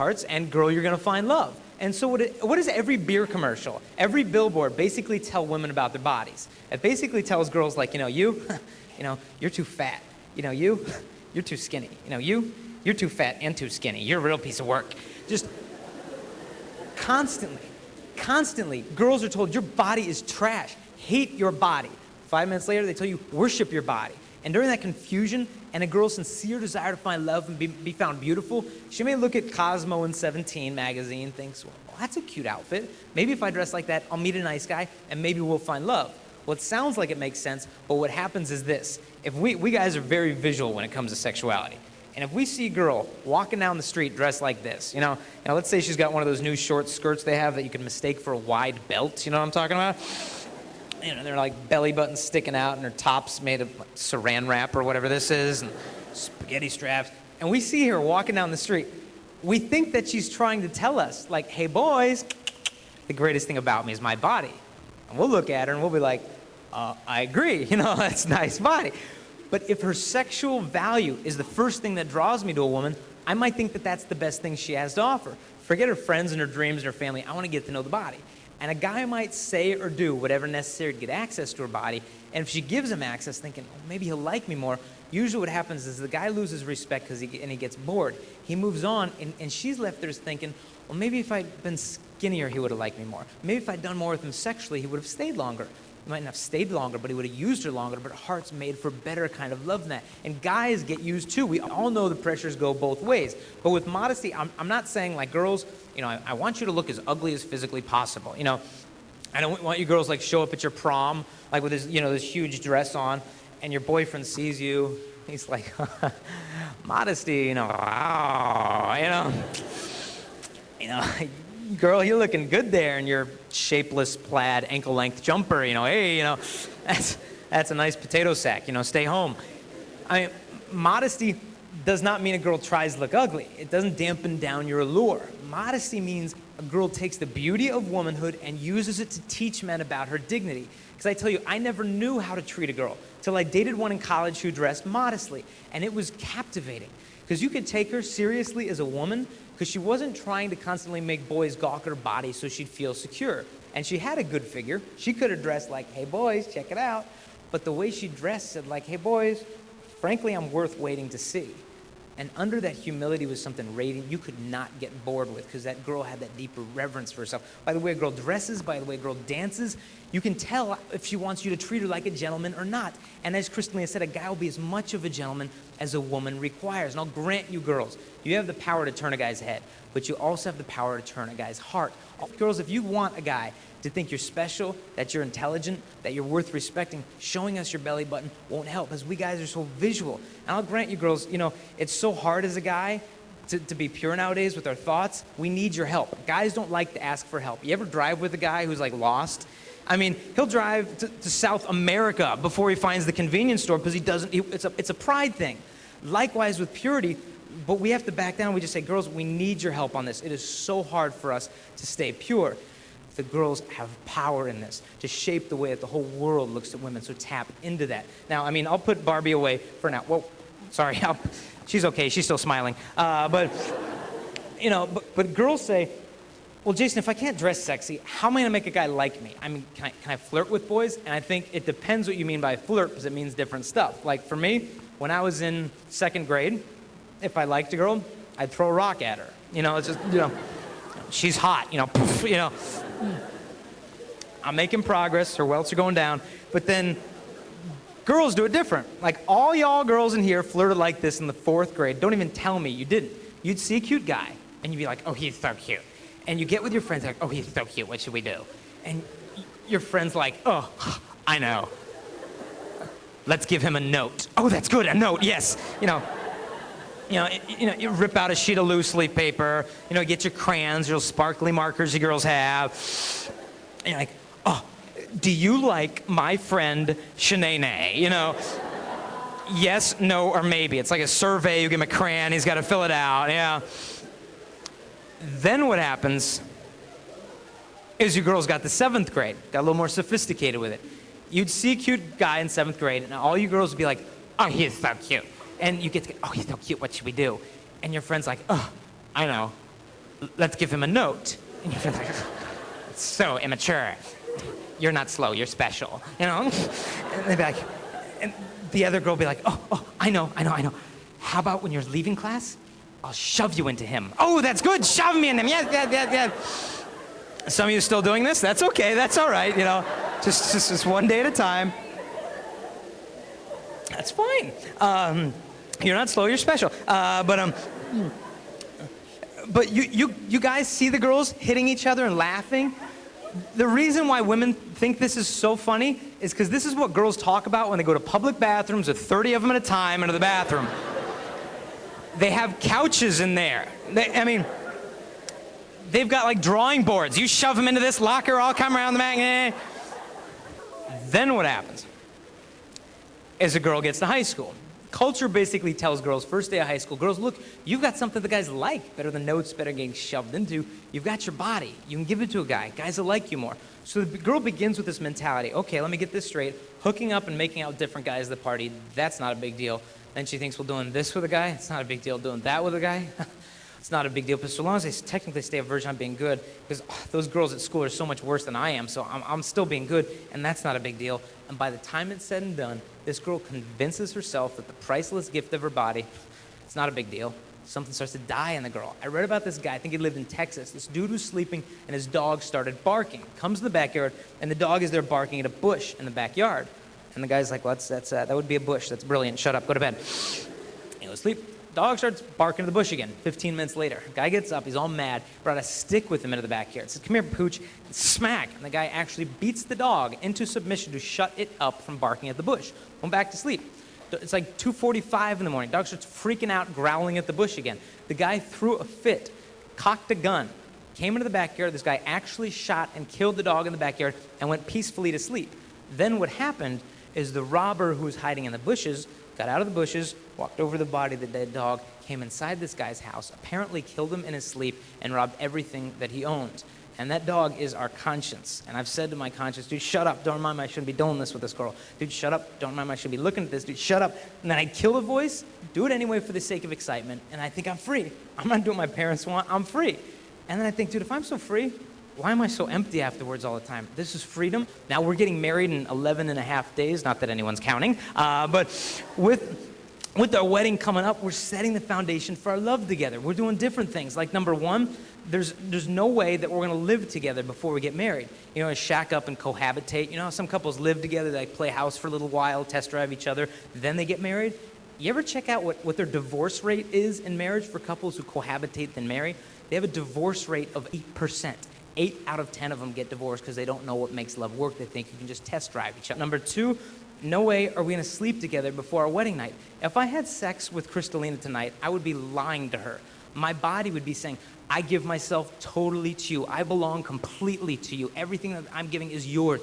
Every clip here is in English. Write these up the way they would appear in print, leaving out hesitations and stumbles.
hearts, and girl, you're gonna find love. And so what does every beer commercial, every billboard basically tell women about their bodies? It basically tells girls like, you, you're too fat. You're too skinny. You're too fat and too skinny. You're a real piece of work. Just constantly, girls are told your body is trash. Hate your body. 5 minutes later, they tell you worship your body. And during that confusion and a girl's sincere desire to find love and be found beautiful, she may look at Cosmo and 17 magazine, thinks, well, that's a cute outfit. Maybe if I dress like that, I'll meet a nice guy, and maybe we'll find love. Well, it sounds like it makes sense, but what happens is this. If we guys are very visual when it comes to sexuality. And if we see a girl walking down the street dressed like this, let's say she's got one of those new short skirts they have that you can mistake for a wide belt, you know what I'm talking about? They're like belly buttons sticking out, and her top's made of like saran wrap or whatever this is, and spaghetti straps. And we see her walking down the street. We think that she's trying to tell us, like, hey, boys, the greatest thing about me is my body. And we'll look at her and we'll be like, I agree, that's a nice body. But if her sexual value is the first thing that draws me to a woman, I might think that that's the best thing she has to offer. Forget her friends and her dreams and her family. I want to get to know the body. And a guy might say or do whatever necessary to get access to her body. And if she gives him access thinking, oh, maybe he'll like me more, usually what happens is the guy loses respect because he gets bored. He moves on, and she's left there thinking, well, maybe if I'd been skinnier, he would have liked me more. Maybe if I'd done more with him sexually, he would have stayed longer. He might not have stayed longer, but he would have used her longer, but her heart's made for better kind of love than that. And guys get used too. We all know the pressures go both ways. But with modesty, I'm not saying like girls, I want you to look as ugly as physically possible. I don't want you girls like show up at your prom like with this, this huge dress on, and your boyfriend sees you. He's like, modesty, wow, girl, you're looking good there in your shapeless plaid ankle-length jumper, hey, that's a nice potato sack, stay home. Modesty does not mean a girl tries to look ugly. It doesn't dampen down your allure. Modesty means a girl takes the beauty of womanhood and uses it to teach men about her dignity. Because I tell you, I never knew how to treat a girl till I dated one in college who dressed modestly, and it was captivating. Because you could take her seriously as a woman, because she wasn't trying to constantly make boys gawk at her body so she'd feel secure. And she had a good figure. She could have dressed like, hey boys, check it out. But the way she dressed said like, hey boys, frankly, I'm worth waiting to see. And under that humility was something radiant you could not get bored with, because that girl had that deeper reverence for herself. By the way a girl dresses, by the way a girl dances, you can tell if she wants you to treat her like a gentleman or not. And as Christina said, a guy will be as much of a gentleman as a woman requires. And I'll grant you girls, you have the power to turn a guy's head, but you also have the power to turn a guy's heart. Girls, if you want a guy to think you're special, that you're intelligent, that you're worth respecting, showing us your belly button won't help, because we guys are so visual. And I'll grant you girls, it's so hard as a guy to be pure nowadays with our thoughts. We need your help. Guys don't like to ask for help. You ever drive with a guy who's like lost? He'll drive to South America before he finds the convenience store because it's a pride thing. Likewise with purity, but we have to back down. We just say, girls, we need your help on this. It is so hard for us to stay pure. The girls have power in this to shape the way that the whole world looks at women, so tap into that. Now, I'll put Barbie away for now. Well, sorry, she's okay, she's still smiling. But girls say, well, Jason, if I can't dress sexy, how am I gonna make a guy like me? Can I flirt with boys? And I think it depends what you mean by flirt, because it means different stuff. Like for me, when I was in 2nd grade, if I liked a girl, I'd throw a rock at her. It's just, she's hot, poof, I'm making progress, her welts are going down, but then girls do it different. Like all y'all girls in here flirted like this in the 4th grade. Don't even tell me you didn't. You'd see a cute guy, and you'd be like, oh, he's so cute. And you get with your friends like, oh, he's so cute, what should we do? And your friend's like, oh, I know. Let's give him a note. Oh, that's good, a note, yes. You rip out a sheet of loose leaf paper, get your crayons, your sparkly markers you girls have. And you're like, oh, do you like my friend Shanae? Yes, no, or maybe. It's like a survey, you give him a crayon, he's got to fill it out, yeah. Then what happens is you girls got to 7th grade, got a little more sophisticated with it. You'd see a cute guy in 7th grade, and all you girls would be like, oh, he's so cute. And you get to, oh, he's so cute, what should we do? And your friend's like, oh, I know. let's give him a note. And you're like, so immature. You're not slow, you're special, you know? And they'd be like, and the other girl would be like, oh, I know. How about when you're leaving class, I'll shove you into him. Oh, that's good, shove me in him, yes. Some of you still doing this? That's okay, that's all right, you know? Just one day at a time. That's fine. You're not slow, you're special. But you guys see the girls hitting each other and laughing? The reason why women think this is so funny is because this is what girls talk about when they go to public bathrooms with 30 of them at a time into the bathroom. They have couches in there. They've got like drawing boards. You shove them into this locker, I'll come around the back. Then what happens is a girl gets to high school. Culture basically tells girls, first day of high school, girls, look, you've got something the guys like, better than notes, better than getting shoved into. You've got your body. You can give it to a guy. Guys will like you more. So the girl begins with this mentality, okay, let me get this straight. Hooking up and making out with different guys at the party, that's not a big deal. Then she thinks, well, doing this with a guy, it's not a big deal. Doing that with a guy, it's not a big deal. But so long as I technically stay a virgin, I'm being good. Because those girls at school are so much worse than I am, so I'm still being good, and that's not a big deal. And by the time it's said and done, this girl convinces herself that the priceless gift of her body, it's not a big deal. Something starts to die in the girl. I read about this guy, I think he lived in Texas. This dude was sleeping, and his dog started barking. Comes to the backyard, and the dog is there barking at a bush in the backyard. And the guy's like, well, that would be a bush. That's brilliant. Shut up. Go to bed. He goes to sleep. Dog starts barking at the bush again. 15 minutes later, guy gets up. He's all mad. Brought a stick with him into the backyard. Says, come here, Pooch. And smack. And the guy actually beats the dog into submission to shut it up from barking at the bush. Went back to sleep. It's like 2:45 in the morning. Dog starts freaking out, growling at the bush again. The guy threw a fit, cocked a gun, came into the backyard. This guy actually shot and killed the dog in the backyard and went peacefully to sleep. Then what happened is the robber who was hiding in the bushes got out of the bushes, walked over the body of the dead dog, came inside this guy's house, apparently killed him in his sleep, and robbed everything that he owned. And that dog is our conscience. And I've said to my conscience, dude, shut up. Don't remind me I shouldn't be doing this with this girl. Dude, shut up. Don't remind me I should be looking at this. Dude, shut up. And then I kill the voice, do it anyway for the sake of excitement, and I think I'm free. I'm not doing what my parents want. I'm free. And then I think, dude, if I'm so free, why am I so empty afterwards all the time? This is freedom. Now we're getting married in 11 and a half days. Not that anyone's counting. But with our wedding coming up, we're setting the foundation for our love together. We're doing different things. Like number one, there's no way that we're going to live together before we get married. You know, shack up and cohabitate. You know how some couples live together, they play house for a little while, test drive each other, then they get married? You ever check out what their divorce rate is in marriage for couples who cohabitate then marry? They have a divorce rate of 8%. 8 out of 10 of them get divorced because they don't know what makes love work. They think you can just test drive each other. Number two, no way are we going to sleep together before our wedding night. If I had sex with Kristalina tonight, I would be lying to her. My body would be saying, I give myself totally to you. I belong completely to you. Everything that I'm giving is yours.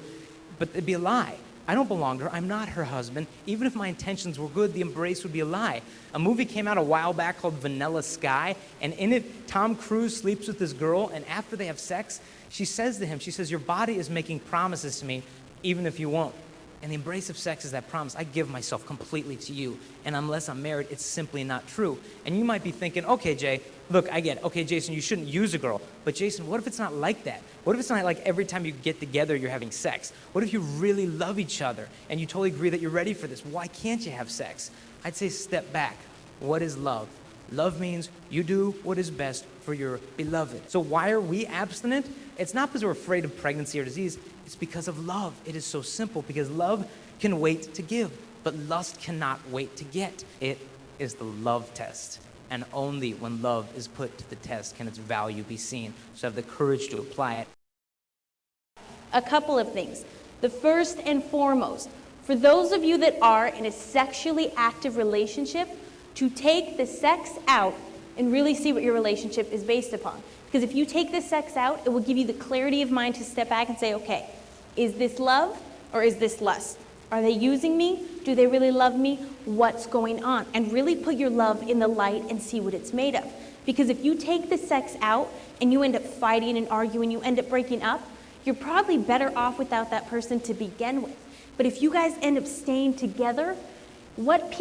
But it'd be a lie. I don't belong to her. I'm not her husband. Even if my intentions were good, the embrace would be a lie. A movie came out a while back called Vanilla Sky, and in it, Tom Cruise sleeps with this girl, and after they have sex, she says to him, she says, your body is making promises to me, even if you won't. And the embrace of sex is that promise. I give myself completely to you. And unless I'm married, it's simply not true. And you might be thinking, okay, Jay, look, I get it. Okay, Jason, you shouldn't use a girl. But Jason, what if it's not like that? What if it's not like every time you get together, you're having sex? What if you really love each other and you totally agree that you're ready for this? Why can't you have sex? I'd say step back. What is love? Love means you do what is best for your beloved. So why are we abstinent? It's not because we're afraid of pregnancy or disease. It's because of love. It is so simple because love can wait to give, but lust cannot wait to get. It is the love test. And only when love is put to the test can its value be seen. So have the courage to apply it. A couple of things. The first and foremost, for those of you that are in a sexually active relationship, to take the sex out and really see what your relationship is based upon. Because if you take the sex out, it will give you the clarity of mind to step back and say, okay, is this love or is this lust? Are they using me? Do they really love me? What's going on? And really put your love in the light and see what it's made of. Because if you take the sex out and you end up fighting and arguing, you end up breaking up, you're probably better off without that person to begin with. But if you guys end up staying together, what peace